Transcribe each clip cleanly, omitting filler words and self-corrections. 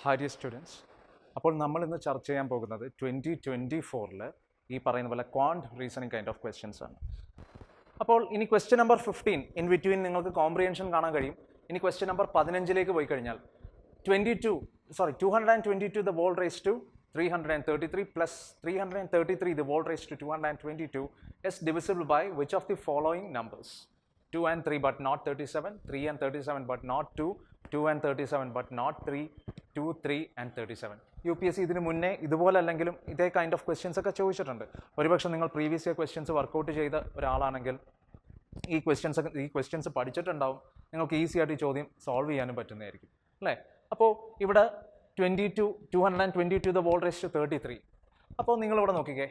Harriet students, അപ്പോൾ നമ്മൾ ഇന്ന് ചർച്ച ചെയ്യാൻ പോകുന്നത് 2024 ഈ പറയുന്ന പോലെ Quant reasoning kind of questions ആണ്. അപ്പോൾ ഇനി ക്വസ്റ്റ്യൻ നമ്പർ 15 ഇൻ ബിറ്റ്വീൻ നിങ്ങൾക്ക് കോംപ്രിഹെൻഷൻ കാണാൻ കഴിയും. ഇനി ക്വസ്റ്റ്യൻ നമ്പർ 15 പോയി കഴിഞ്ഞാൽ 222 the whole raised to 333 plus 333 the whole raised to 222 is divisible by which of the following numbers? 2 and 3 but not 37, 3 and 37 but not 2, 2 and 37 but not 3, 2, 3 and 37. UPSC ഇതിന് മുന്നേ ഇതുപോലെ അല്ലെങ്കിലും ഇതേ കൈൻഡ് ഓഫ് ക്വസ്റ്റ്യൻസ് ഒക്കെ ചോദിച്ചിട്ടുണ്ട്. ഒരുപക്ഷെ നിങ്ങൾ previous year questions work out ചെയ്ത ഒരാളാണെങ്കിൽ ഈ ക്വസ്റ്റ്യൻസ് പഠിച്ചിട്ടുണ്ടാവും. നിങ്ങൾക്ക് ഈസി ആയിട്ട് ഈ ചോദ്യം സോൾവ് ചെയ്യാനും പറ്റുന്നതായിരിക്കും അല്ലേ. അപ്പോൾ ഇവിടെ 222 the whole raised to 33. അപ്പോൾ നിങ്ങളിവിടെ നോക്കിക്കേ,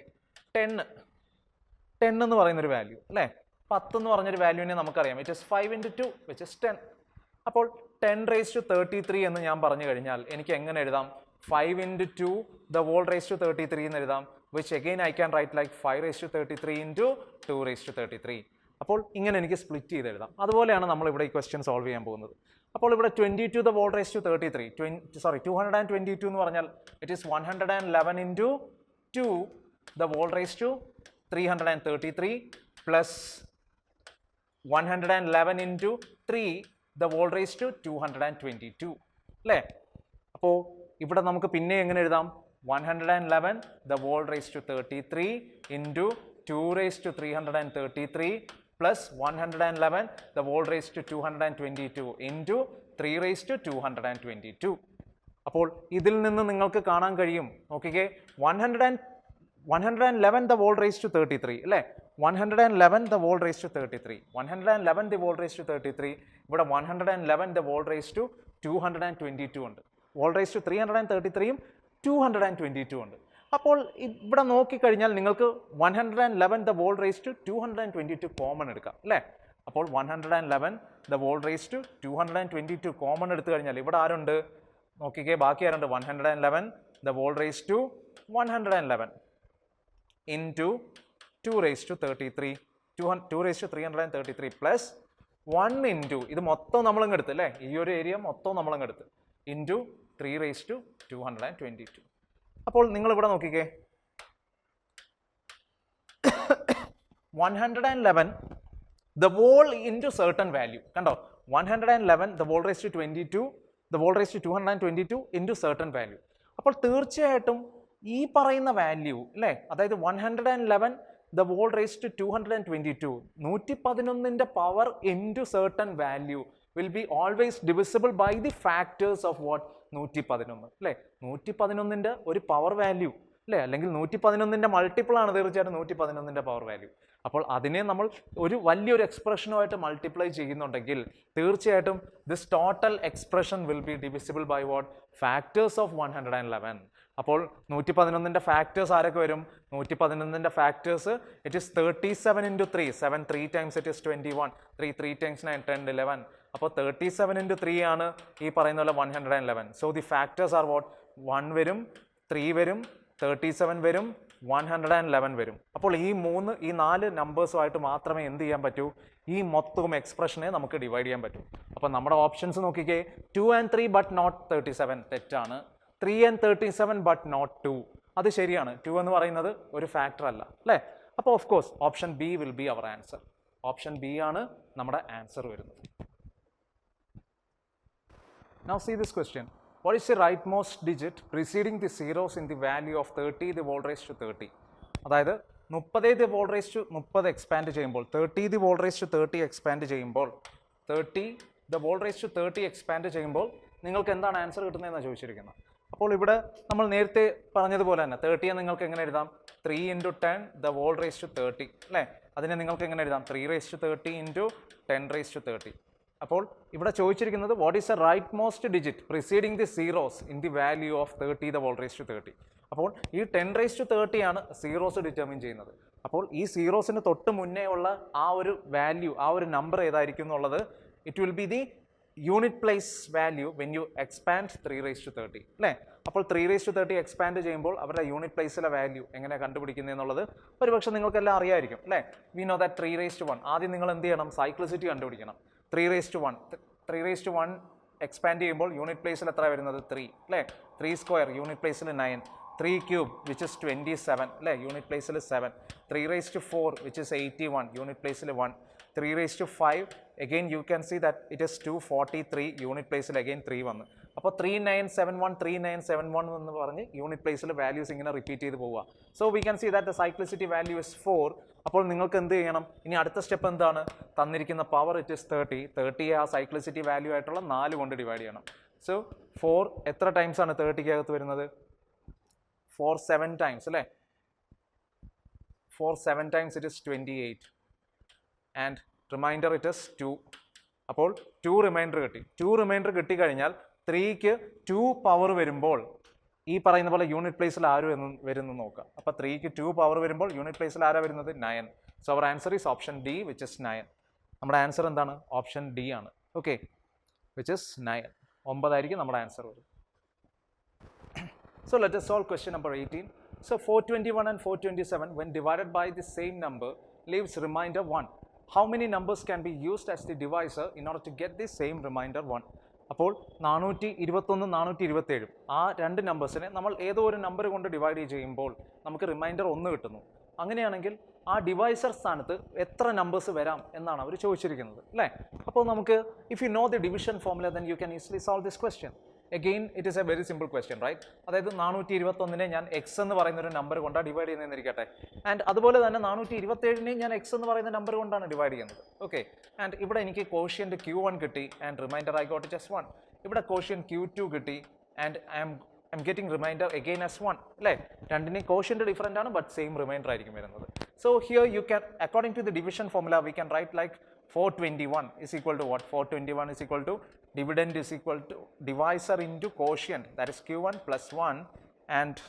10 എന്ന് പറയുന്നൊരു വാല്യൂ അല്ലേ, 10 എന്ന് പറഞ്ഞൊരു വാല്യൂവിനെ നമുക്കറിയാം, it is 5 into 2 which is 10. അപ്പോൾ 10 raised to 33 എന്ന് ഞാൻ പറഞ്ഞു കഴിഞ്ഞാൽ എനിക്ക് എങ്ങനെ എഴുതാം? 5 into 2 the whole raised to 33 എന്ന് എഴുതാം, which again I can write like 5 raised to 33 into 2 raised to 33. അപ്പോൾ ഇങ്ങനെ എനിക്ക് സ്പ്ലിറ്റ് ചെയ്ത് എഴുതാം. അതുപോലെയാണ് നമ്മൾ ഇവിടെ ഈ ക്വസ്റ്റ്യൻ സോൾവ് ചെയ്യാൻ പോകുന്നത്. അപ്പോൾ ഇവിടെ 22 the whole raised to 33, 222 എന്ന് പറഞ്ഞാൽ it is 111 into 2 the whole raised to 333 plus 111 into 3 the whole raised to 222 അല്ലേ. അപ്പോൾ ഇവിടെ നമുക്ക് പിന്നെ എങ്ങനെ എഴുതാം? 111 the whole raised to 33 into 2 raised to 333 plus 111 the whole raised to 222 into 3 raised to 222. അപ്പോൾ ഇതിൽ നിന്ന് നിങ്ങൾക്ക് കാണാൻ കഴിയും, നോക്കിക്കേ, 111 the whole raised to 33 അല്ലേ, 111 the whole raised to 33, 111 the whole raised to 33, ഇവിടെ 111 the whole raised to 222 ഉണ്ട്, whole raised to 333യും 222 ഉണ്ട്. അപ്പോൾ ഇവിടെ നോക്കിക്കഴിഞ്ഞാൽ നിങ്ങൾക്ക് 111 the whole raised to 222 common എടുക്കാം അല്ലേ. അപ്പോൾ 111 the whole raised to 222 common എടുത്തു കഴിഞ്ഞാൽ ഇവിടെ ആരുണ്ട്? നോക്കിക്കേ, ബാക്കി ആരുണ്ട്? 111 the whole raised to 111 into 2 raised to 33, 2 raised to 333 plus 1 into ഇത് മൊത്തം നമ്മളങ്ങ് എടുത്ത് അല്ലേ, ഈ ഒരു ഏരിയ മൊത്തം നമ്മളങ്ങ് എടുത്ത് into 3 raised to 222. അപ്പോൾ നിങ്ങൾ ഇവിടെ നോക്കിക്കേ, 111 the whole into certain value കണ്ടോ, 111 the whole raised to 22 the whole raised to 222 into certain value. അപ്പോൾ തീർച്ചയായിട്ടും ഈ പറയുന്ന വാല്യൂ അല്ലേ, അതായത് 111 the whole raised to 222 111ന്റെ power into certain value will be always divisible by the factors of what? 111 അല്ലേ, 111ന്റെ ഒരു പവർ വാല്യൂ അല്ലേ, അല്ലെങ്കിൽ 111ന്റെ മൾട്ടിപ്പിൾ ആണ് തീർച്ചയായിട്ടും 111ന്റെ പവർ വാല്യൂ. അപ്പോൾ അതിനെ നമ്മൾ ഒരു വലിയൊരു എക്സ്പ്രഷനുമായിട്ട് മൾട്ടിപ്ലൈ ചെയ്യുന്നുണ്ടെങ്കിൽ തീർച്ചയായിട്ടും this total expression will be divisible by what? Factors of 111. അപ്പോൾ 111ന്റെ ഫാക്ടേഴ്സ് ആരൊക്കെ വരും? 111ന്റെ factors it is 37 into 3, 7 3 times it is 21, 3 3 times 9 10 11. അപ്പോൾ 37 into 3 ആണ് ഈ പറയുന്ന പോലെ 111. So the factors are what? 1 വരും, 3 വരും, 37 വരും, 111 വരും. അപ്പോൾ ഈ 4 നമ്പേഴ്സുമായിട്ട് മാത്രമേ എന്ത് ചെയ്യാൻ പറ്റൂ? ഈ മൊത്തം എക്സ്പ്രഷനെ നമുക്ക് ഡിവൈഡ് ചെയ്യാൻ പറ്റൂ. അപ്പോൾ നമ്മുടെ ഓപ്ഷൻസ് നോക്കിക്കേ, 2 and 3 but not 37 തെറ്റാണ്, 3 and 37 but not 2 അത് ശരിയാണ്. 2 എന്ന് പറയുന്നത് ഒരു ഫാക്ടർ അല്ല അല്ലേ. അപ്പോൾ of course option B will be our answer. Option B ആണ് നമ്മുടെ ആൻസർ വരുന്നത്. Now see this question. What is the rightmost digit preceding the zeros in the value of 30 the whole raised to 30? അതായത് 30 the whole raised to 30 expand ചെയ്യുമ്പോൾ 30 the whole raised to 30 expand ചെയ്യുമ്പോൾ 30 the whole raised to 30 expand ചെയ്യുമ്പോൾ നിങ്ങൾക്ക് എന്താണ് answer കിട്ടുന്നതെന്നാണ് ചോദിച്ചിരിക്കുന്നത്. അപ്പോൾ ഇവിടെ നമ്മൾ നേരത്തെ പറഞ്ഞതുപോലെ തന്നെ 30 നിങ്ങൾക്ക് എങ്ങനെ എഴുതാം? 3 into 10 the whole raised to 30 അല്ലേ. അതിനെ നിങ്ങൾക്ക് എങ്ങനെ എഴുതാം? 3 raised to 30 into 10 raised to 30. അപ്പോൾ ഇവിടെ ചോദിച്ചിരിക്കുന്നത് what is the right most digit preceding the zeros in the value of 30 the whole raised to 30. അപ്പോൾ ഈ 10 raised to 30 ആണ് സീറോസ് ഡിറ്റർമിൻ ചെയ്യുന്നത്. അപ്പോൾ ഈ സീറോസിന് തൊട്ട് മുന്നേ ഉള്ള ആ ഒരു വാല്യൂ, ആ ഒരു നമ്പർ ഏതായിരിക്കും എന്നുള്ളത് it will be the unit place value when you expand 3 raised to 30 അല്ലേ. അപ്പോൾ 3 raised to 30 എക്സ്പാൻഡ് ചെയ്യുമ്പോൾ അവരുടെ യൂണിറ്റ് പ്ലേസിലെ വാല്യൂ എങ്ങനെ കണ്ടുപിടിക്കുന്നത് എന്നുള്ളത് ഒരുപക്ഷെ നിങ്ങൾക്കെല്ലാം അറിയായിരിക്കും അല്ലേ. We know that 3 raised to 1. ആദ്യം നിങ്ങൾ എന്ത് ചെയ്യണം? സൈക്ലിസിറ്റി കണ്ടുപിടിക്കണം. 3 raised to 1 എക്സ്പാൻഡ് ചെയ്യുമ്പോൾ യൂണിറ്റ് പ്ലേസിൽ എത്ര വരുന്നത് 3 അല്ലേ 3 സ്ക്വയർ യൂണിറ്റ് പ്ലേസിൽ 9 3 ക്യൂബ് വിച്ച് ഇസ് 27 അല്ലേ യൂണിറ്റ് പ്ലേസിൽ 7 3 raised to 4 which is 81 unit പ്ലേസിൽ 1 3 raised to 5 again you can see that it is 243 unit പ്ലേസിൽ again 3 വന്നു അപ്പോൾ 3971 എന്ന് പറഞ്ഞ് യൂണിറ്റ് പ്ലേസിൽ വാല്യൂസ് ഇങ്ങനെ റിപ്പീറ്റ് ചെയ്ത് പോവുക so we can see that the cyclicity value is 4 അപ്പോൾ നിങ്ങൾക്ക് എന്ത് ചെയ്യണം ഇനി അടുത്ത സ്റ്റെപ്പ് എന്താണ് തന്നിരിക്കുന്ന പവർ ഇറ്റ് ഇസ് 30 ആ സൈക്ലിസിറ്റി വാല്യൂ ആയിട്ടുള്ള 4 കൊണ്ട് ഡിവൈഡ് ചെയ്യണം സോ 4 എത്ര ടൈംസ് ആണ് 30ക്ക് അകത്ത് വരുന്നത് 4 7 ടൈംസ് അല്ലേ 4 7 times it is 28 and reminder it is 2 അപ്പോൾ 2 റിമൈൻഡർ കിട്ടിക്കഴിഞ്ഞാൽ 3ക്ക് 2 പവർ വരുമ്പോൾ ഈ പറയുന്ന പോലെ യൂണിറ്റ് പ്ലേസിൽ ആര് വരുന്നു നോക്കാം അപ്പോൾ 3ക്ക് 2 പവർ വരുമ്പോൾ യൂണിറ്റ് പ്ലേസിൽ ആരാ വരുന്നത് 9 so our answer is option D which is 9 നമ്മുടെ ആൻസർ എന്താണ് ഓപ്ഷൻ ഡി ആണ് ഓക്കെ വിച്ച് ഇസ് 9 9 നമ്മുടെ ആൻസർ വരും So let us solve question number 18. So 421 and 427 when divided by the same number leaves remainder 1. How many numbers can be used as the divisor in order to get the same remainder 1? അപ്പോൾ 421 427 ആ രണ്ട് നമ്പേഴ്സിനെ നമ്മൾ ഏതോ ഒരു number കൊണ്ട് divide ചെയ്യുമ്പോൾ നമുക്ക് reminder 1 കിട്ടുന്നു അങ്ങനെയാണെങ്കിൽ ആ ഡിവൈസർ സ്ഥാനത്ത് എത്ര നമ്പേഴ്സ് വരാം എന്നാണ് അവർ ചോദിച്ചിരിക്കുന്നത് അല്ലേ അപ്പോൾ നമുക്ക് if you know the division formula then you can easily solve this question. Again, it is a very simple question, right? അതായത് 421നെ ഞാൻ എക്സ് എന്ന് പറയുന്ന ഒരു നമ്പർ കൊണ്ടാണ് ഡിവൈഡ് ചെയ്യുന്നതെന്നിരിക്കട്ടെ ആൻഡ് അതുപോലെ തന്നെ 427നെ ഞാൻ എക്സ് എന്ന് പറയുന്ന നമ്പർ കൊണ്ടാണ് ഡിവൈഡ് ചെയ്യുന്നത് ഓക്കെ ആൻഡ് ഇവിടെ എനിക്ക് കോഷ്യന്റ് Q1 കിട്ടി and remainder I got it as 1 ഇവിടെ കോഷ്യന്റ് Q2 കിട്ടി and I am getting remainder again as 1 അല്ലേ രണ്ടിനെ കോഷ്യന്റ് ഡിഫറെന്റ് ആണ് ബട്ട് സെയിം റിമൈൻഡർ ആയിരിക്കും വരുന്നത് so here you can according to the division formula we can write like 421 is equal to what 421 is equal to dividend is equal to divisor into quotient that is Q1 plus 1 and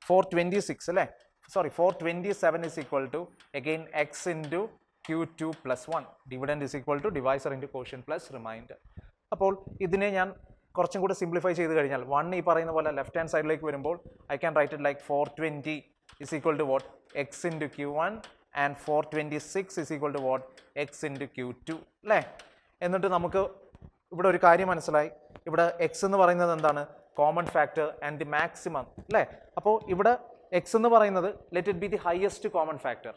426 അല്ലേ sorry 427 is equal to again x into Q2 plus 1 dividend is equal to divisor into quotient plus remainder അപ്പോൾ ഇതിനെ ഞാൻ കുറച്ചും കൂടി simplify ചെയ്ത് കഴിഞ്ഞാൽ 1 ഈ പറയുന്ന പോലെ ലെഫ്റ്റ് ഹാൻഡ് സൈഡിലേക്ക് വരുമ്പോൾ I can write it like 420 is equal to what x into Q1 and 426 is equal to what x into Q2 അല്ലേ എന്നിട്ട് നമുക്ക് ഇവിടെ ഒരു കാര്യം മനസ്സിലായി ഇവിടെ x എന്ന് പറയുന്നത് എന്താണ് common factor and the maximum അല്ലേ അപ്പോൾ ഇവിടെ x എന്ന് പറയുന്നത് let it be the highest common factor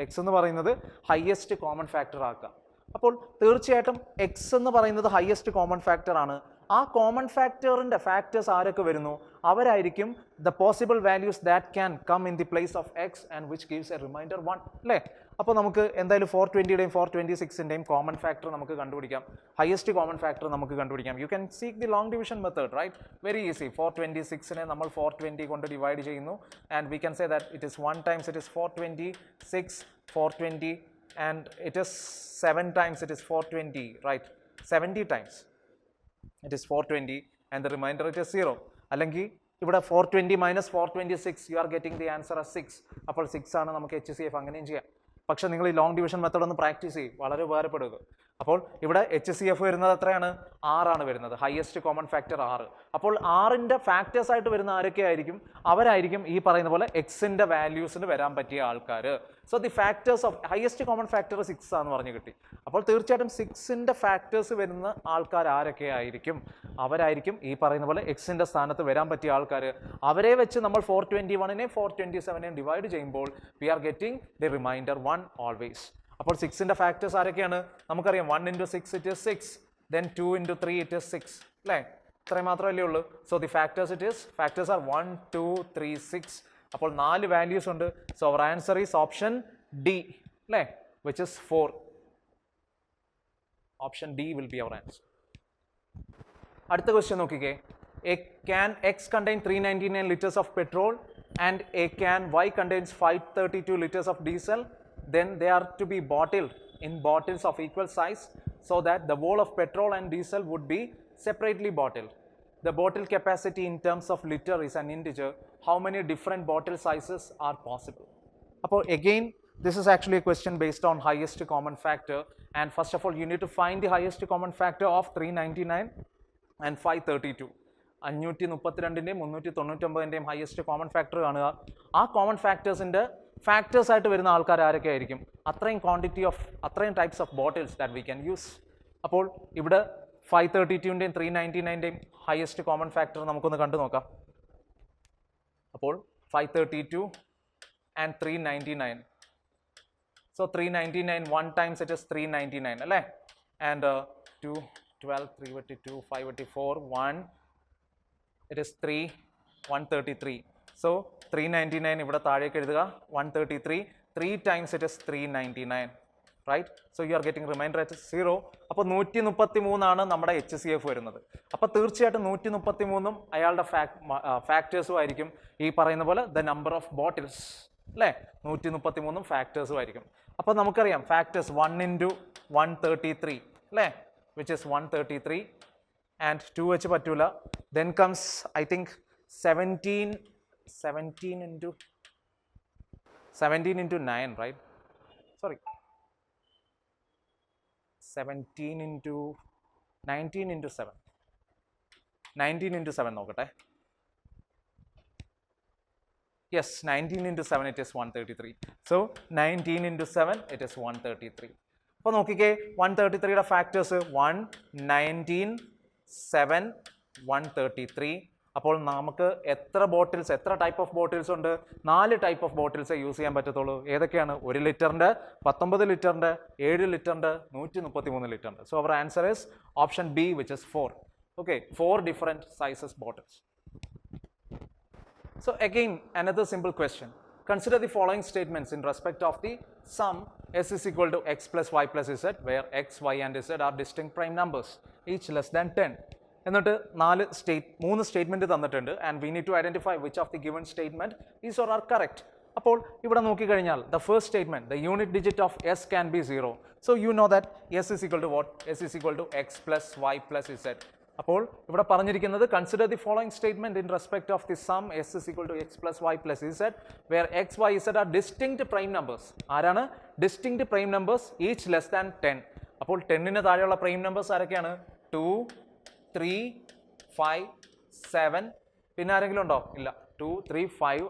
x എന്ന് പറയുന്നത് ഹയസ്റ്റ് കോമൺ ഫാക്ടർ ആക്കുക അപ്പോൾ തീർച്ചയായിട്ടും x എന്ന് പറയുന്നത് ഹയസ്റ്റ് കോമൺ ഫാക്ടർ ആണ് ആ കോമൺ ഫാക്ടറിൻ്റെ ഫാക്ടേഴ്സ് ആരൊക്കെ വരുന്നു അവരായിരിക്കും the possible values that can come in the place of X and which gives a reminder 1 അല്ലേ അപ്പോൾ നമുക്ക് എന്തായാലും 420യുടെയും 426ൻ്റെയും കോമൺ ഫാക്ടർ നമുക്ക് കണ്ടുപിടിക്കാം ഹയസ്റ്റ് കോമൺ ഫാക്ടർ നമുക്ക് കണ്ടുപിടിക്കാം you can seek the long division method right very easy 426നെ നമ്മൾ 420 കൊണ്ട് ഡിവൈഡ് ചെയ്യുന്നു and we can say that it is 1 times it is 426 420 and it is 7 times it is 420 right 70 times it is 420 and the remainder it is 0 അല്ലെങ്കിൽ ഇവിടെ 420 minus 426 you are getting the answer as 6 അപ്പോൾ 6 ആണ് നമുക്ക് HCF അങ്ങനെയും ചെയ്യാം പക്ഷേ നിങ്ങൾ ഈ ലോങ് ഡിവിഷൻ മെത്തേഡ് ഒന്ന് പ്രാക്ടീസ് ചെയ്യും വളരെ ഉപകാരപ്പെടുക അപ്പോൾ ഇവിടെ HCF വരുന്നത് എത്രയാണ് 6 ആണ് വരുന്നത് ഹയസ്റ്റ് കോമൺ ഫാക്ടർ 6 അപ്പോൾ 6ന്റെ ഫാക്ടേഴ്സ് ആയിട്ട് വരുന്ന ആരൊക്കെ ആയിരിക്കും അവരായിരിക്കും ഈ പറയുന്ന പോലെ എക്സിന്റെ വാല്യൂസിന് വരാൻ പറ്റിയ ആൾക്കാർ so the factors of highest common factor 6 ആണെന്ന് പറഞ്ഞു കിട്ടി അപ്പോൾ തീർച്ചയായിട്ടും 6ന്റെ ഫാക്ടേഴ്സ് വരുന്ന ആൾക്കാർ ആരൊക്കെ ആയിരിക്കും അവരായിരിക്കും ഈ പറയുന്ന പോലെ എക്സിന്റെ സ്ഥാനത്ത് വരാൻ പറ്റിയ ആൾക്കാർ അവരെ വെച്ച് നമ്മൾ 421നെ 427നെ ഡിവൈഡ് ചെയ്യുമ്പോൾ we are getting the remainder 1 always അപ്പോൾ 6ന്റെ ഫാക്ടേഴ്സ് ആരൊക്കെയാണ് നമുക്കറിയാം 1 into 6 it is 6 then 2 into 3 it is 6 അല്ലേ ഇത്രയും മാത്രമല്ലേ ഉള്ളൂ സോ ദി ഫാക്ടേഴ്സ് ആർ 1 2 3 6 അപ്പോൾ 4 വാല്യൂസ് ഉണ്ട് so our answer is option D അല്ലേ which is 4 option D will be our answer അടുത്ത ക്വസ്റ്റ്യൻ നോക്കിക്കേ a can X contain 399 liters of petrol and a can Y contains 532 liters of diesel then they are to be bottled in bottles of equal size so that the whole of petrol and diesel would be separately bottled. The bottle capacity in terms of liter is an integer. How many different bottle sizes are possible? Appo again this is actually a question based on highest common factor and first of all you need to find the highest common factor of 399 and 532. 532ൻ്റെയും 399ൻ്റെയും highest common factor കാണുക ആ common ഫാക്ടേഴ്സിൻ്റെ factors ആയിട്ട് വരുന്ന ആൾക്കാർ ആരൊക്കെ ആയിരിക്കും അത്രയും types of bottles that we can use അപ്പോൾ ഇവിടെ 532ൻ്റെയും 399ൻ്റെയും ഹയസ്റ്റ് കോമൺ ഫാക്ടർ നമുക്കൊന്ന് കണ്ടു നോക്കാം. അപ്പോൾ 532 and 399. So 399 1 times it is 399 അല്ലേ? And 2, 12, 332, 584, 1 it is 3, 133. So 399 ഇവിടെ താഴേക്ക് എഴുതുക, 133, 3 times it is 399. Right? So you are getting remainder at 0. അപ്പോൾ 133 ആണ് നമ്മുടെ HCF വരുന്നത്. അപ്പോൾ തീർച്ചയായിട്ടും 133ഉം അയാളുടെ ഫാക്ടേഴ്സും ആയിരിക്കും ഈ പറയുന്ന പോലെ ദ നമ്പർ ഓഫ് ബോട്ടിൽസ് അല്ലേ? 133ഉം ഫാക്ടേഴ്സും ആയിരിക്കും. അപ്പോൾ നമുക്കറിയാം ഫാക്ടേഴ്സ് 1 into 133 അല്ലേ? വിച്ച് ഇസ് 133 ആൻഡ് 2 വെച്ച് പറ്റൂല. Then comes I think 17 into 9, right? Sorry. 17 into 19 into 7. 19 into 7 നോക്കട്ടെ. Yes, 19 into 7 it is 133. So 19 into 7 it is 133. അപ്പോൾ നോക്കിക്കേ 133യുടെ ഫാക്ടേഴ്സ് 1, 19, 7, 133. അപ്പോൾ നമുക്ക് എത്ര ബോട്ടിൽസ്, എത്ര ടൈപ്പ് ഓഫ് ബോട്ടിൽസ് ഉണ്ട്? 4 ടൈപ്പ് ഓഫ് ബോട്ടിൽസേ യൂസ് ചെയ്യാൻ പറ്റത്തുള്ളൂ. ഏതൊക്കെയാണ്? 1 ലിറ്ററിൻ്റെ, 19 ലിറ്ററിൻ്റെ, 7 ലിറ്ററിൻ്റെ, 133 ലിറ്ററിൻ്റെ. So our answer is option B which is 4. Okay, 4 different sizes bottles. So again another simple question. Consider the following statements in respect of the sum s is equal to x plus y plus z, where x, y and z are distinct prime numbers, each less than 10. എന്നിട്ട് 3 statement തന്നിട്ടുണ്ട് and we need to identify which of the given statement is or are correct. അപ്പോൾ ഇവിടെ നോക്കിക്കഴിഞ്ഞാൽ the first statement, the unit digit of S can be 0. So you know that S is equal to what? S is equal to X plus Y plus Z. അപ്പോൾ ഇവിടെ പറഞ്ഞിരിക്കുന്നത് consider the following statement in respect of the sum S is equal to X plus Y plus Z, where X, Y, Z are distinct prime numbers. ആരാണ് distinct prime numbers? Each less than 10. അപ്പോൾ 10ന് താഴെയുള്ള prime numbers ആരൊക്കെയാണ്? 2, 3, 5, 7. പിന്നെ ആരെങ്കിലും ഉണ്ടോ? ഇല്ല. 2, 3, 5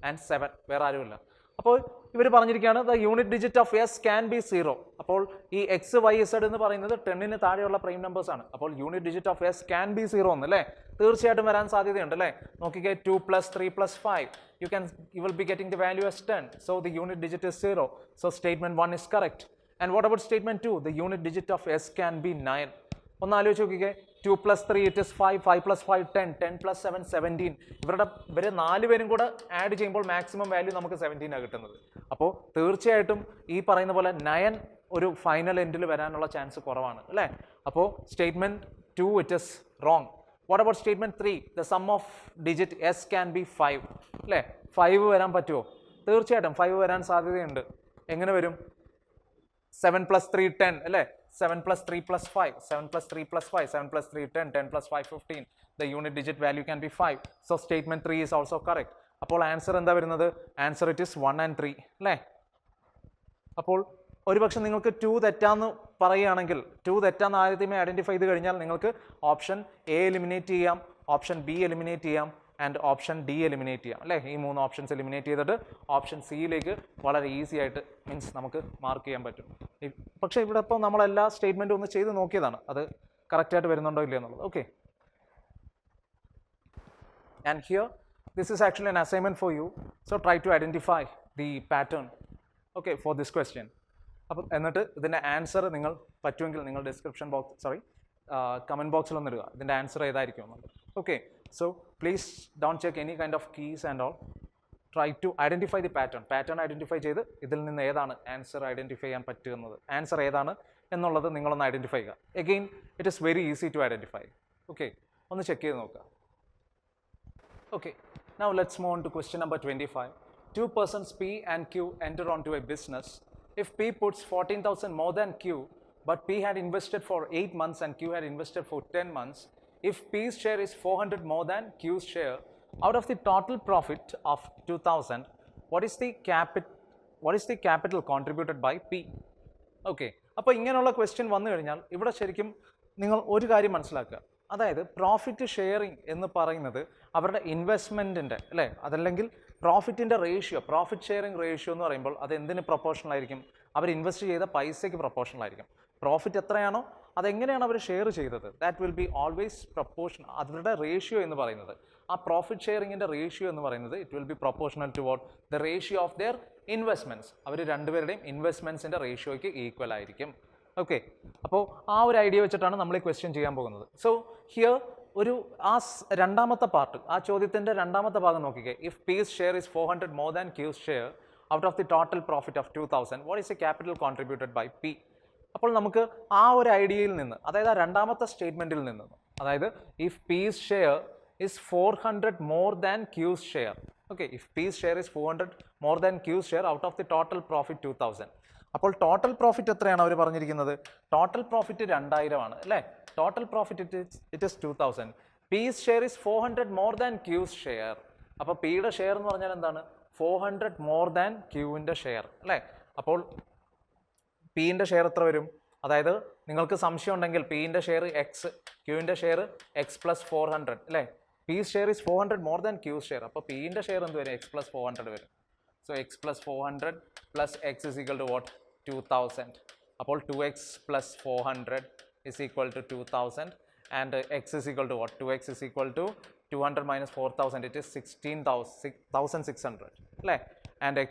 and 7. വേറെ ആരുമില്ല. അപ്പോൾ ഇവർ പറഞ്ഞിരിക്കുകയാണ് the unit digit of S can be 0. അപ്പോൾ ഈ എക്സ്, വൈ, ഇസെഡ് എന്ന് പറയുന്നത് 10ന് താഴെയുള്ള പ്രൈം നമ്പേഴ്സ് ആണ്. അപ്പോൾ unit digit of S can be 0 എന്ന് അല്ലേ? തീർച്ചയായിട്ടും വരാൻ സാധ്യതയുണ്ട് അല്ലേ? നോക്കിക്കേ 2 + 3 + 5 you will be getting the value as 10. So the unit digit is 0. So statement 1 is correct. And what about statement 2? The unit digit of s can be 9. ഒന്ന് ആലോചിച്ച് നോക്കിക്കേ, 2 + 3 it is 5, 5 + 5 10, 10 + 7 17. ഇവരെ 4 പേരും കൂടെ ആഡ് ചെയ്യുമ്പോൾ മാക്സിമം വാല്യൂ നമുക്ക് 17 ആണ് കിട്ടുന്നത്. അപ്പോൾ തീർച്ചയായിട്ടും ഈ പറയുന്ന പോലെ 9 ഒരു ഫൈനൽ എൻഡിൽ വരാനുള്ള ചാൻസ് കുറവാണ് അല്ലേ? അപ്പോൾ statement 2 it is wrong. What about statement 3? The sum of digit S can B 5 അല്ലേ? 5 വരാൻ പറ്റുമോ? തീർച്ചയായിട്ടും 5 വരാൻ സാധ്യതയുണ്ട്. എങ്ങനെ വരും? 7 + 3 10 അല്ലേ? 7 + 3 + 5, 7 + 3 + 5, 7 + 3 10, 10 + 5 15. The unit digit value can be 5. So statement 3 is also correct. അപ്പോൾ ആൻസർ എന്താ വരുന്നത്? ആൻസർ ഇറ്റ് ഇസ് 1 and 3 അല്ലേ? അപ്പോൾ ഒരുപക്ഷെ നിങ്ങൾക്ക് 2 തെറ്റാന്ന് പറയുകയാണെങ്കിൽ 2 തെറ്റാന്ന് ആദ്യമേ ഐഡന്റിഫൈ ചെയ്ത് കഴിഞ്ഞാൽ നിങ്ങൾക്ക് ഓപ്ഷൻ എ എലിമിനേറ്റ് ചെയ്യാം, ഓപ്ഷൻ ബി എലിമിനേറ്റ് ചെയ്യാം ആൻഡ് ഓപ്ഷൻ ഡി എലിമിനേറ്റ് ചെയ്യാം അല്ലേ? ഈ 3 ഓപ്ഷൻസ് എലിമിനേറ്റ് ചെയ്തിട്ട് ഓപ്ഷൻ സിയിലേക്ക് വളരെ ഈസി ആയിട്ട് മീൻസ് നമുക്ക് മാർക്ക് ചെയ്യാൻ പറ്റും. പക്ഷേ ഇവിടെ ഇപ്പോൾ നമ്മളെല്ലാ സ്റ്റേറ്റ്മെൻറ്റും ഒന്ന് ചെയ്ത് നോക്കിയതാണ്, അത് കറക്റ്റായിട്ട് വരുന്നുണ്ടോ ഇല്ല എന്നുള്ളത്. Okay, and here this is actually an assignment for you. So try to identify the pattern, okay, for this question. അപ്പം എന്നിട്ട് ഇതിൻ്റെ ആൻസർ നിങ്ങൾ പറ്റുമെങ്കിൽ നിങ്ങൾ ഡിസ്ക്രിപ്ഷൻ ബോക്സ് കമൻറ്റ് ബോക്സിലൊന്ന് ഇടുക ഇതിൻ്റെ ആൻസർ ഏതായിരിക്കും എന്നുള്ളത്. Okay, so please don't check any kind of keys and all. Try to identify the pattern identify ചെയ്ത് ഇതിൽ നിന്ന് ഏതാണ് ആൻസർ ഐഡന്റിഫൈ ചെയ്യാൻ പറ്റുന്നത്, ആൻസർ ഏതാണ് എന്നുള്ളത് നിങ്ങളൊന്ന് ഐഡന്റിഫൈ ചെയ്യുക. Again it is very easy to identify. Okay, ഒന്ന് ചെക്ക് ചെയ്ത് നോക്കുക. Okay, now let's move on to question number 25. Two persons P and Q enter onto a business. If P puts 14,000 more than Q, but P had invested for 8 months and Q had invested for 10 months, if P's share is 400 more than Q's share, out of the total profit of 2,000, what is the capital contributed by P? Okay, അപ്പോൾ ഇങ്ങനെയുള്ള question വന്നു കഴിഞ്ഞാൽ ഇവിടെ ശരിക്കും നിങ്ങൾ ഒരു കാര്യം മനസ്സിലാക്കുക, അതായത് പ്രോഫിറ്റ് ഷെയറിംഗ് എന്ന് പറയുന്നത് അവരുടെ ഇൻവെസ്റ്റ്മെൻറ്റിൻ്റെ അല്ലേ, അതല്ലെങ്കിൽ പ്രോഫിറ്റിൻ്റെ റേഷ്യോ, പ്രോഫിറ്റ് ഷെയറിംഗ് റേഷ്യോ എന്ന് പറയുമ്പോൾ അത് എന്തിന് പ്രൊപ്പോർഷണൽ ആയിരിക്കും? അവർ ഇൻവെസ്റ്റ് ചെയ്ത പൈസയ്ക്ക് പ്രൊപ്പോർഷണൽ ആയിരിക്കും. പ്രോഫിറ്റ് എത്രയാണോ അതെങ്ങനെയാണ് അവർ ഷെയർ ചെയ്തത്? That will be always proportion. അവരുടെ റേഷ്യോ എന്ന് പറയുന്നത്, ആ പ്രോഫിറ്റ് ഷെയറിങ്ങിൻ്റെ റേഷ്യോ എന്ന് പറയുന്നത് it will B proportional to what? The ratio of their investments. അവർ രണ്ടുപേരുടെയും ഇൻവെസ്റ്റ്മെൻറ്റ്സിൻ്റെ റേഷ്യോയ്ക്ക് ഈക്വൽ ആയിരിക്കും. ഓക്കെ, അപ്പോൾ ആ ഒരു ഐഡിയ വെച്ചിട്ടാണ് നമ്മൾ ഈ ക്വസ്റ്റ്യൻ ചെയ്യാൻ പോകുന്നത്. സോ ഹിയർ ഒരു രണ്ടാമത്തെ പാർട്ട്, ആ ചോദ്യത്തിൻ്റെ രണ്ടാമത്തെ ഭാഗം നോക്കിക്കേ. If P's share is 400 more than Q's share out of the total profit of 2000, what is a capital contributed by P? അപ്പോൾ നമുക്ക് ആ ഒരു ഐഡിയയിൽ നിന്ന്, അതായത് ആ രണ്ടാമത്തെ സ്റ്റേറ്റ്മെൻറ്റിൽ നിന്ന്, അതായത് if P's share is 400 more than Q's share, okay, if P's share is 400 more than Q's share out of the total profit 2000. അപ്പോൾ ടോട്ടൽ പ്രോഫിറ്റ് എത്രയാണ് അവർ പറഞ്ഞിരിക്കുന്നത്? ടോട്ടൽ പ്രോഫിറ്റ് 2000 ആണ് അല്ലേ? Total profit it is 2000. P's share is 400 more than Q's share. അപ്പോൾ പിയുടെ share എന്ന് പറഞ്ഞാൽ എന്താണ്? 400 മോർ ദാൻ ക്യൂവിൻ്റെ ഷെയർ അല്ലേ? അപ്പോൾ പിൻ്റെ ഷെയർ എത്ര വരും? അതായത് നിങ്ങൾക്ക് സംശയം ഉണ്ടെങ്കിൽ പിൻ്റെ ഷെയർ എക്സ്, ക്യൂവിൻ്റെ ഷെയർ എക്സ് പ്ലസ് 400 അല്ലേ? P's share is 400 more than Q's share. അപ്പോൾ പിൻ്റെ ഷെയർ എന്ത് വരും? എക്സ് പ്ലസ് 400 വരും. So X plus 400 plus X is equal to what? 2000. അപ്പോൾ 2x plus 400 is equal to 2000, and x is equal to what? 2x is equal to 200 minus 4000, it is 16,600 അല്ലേ? And x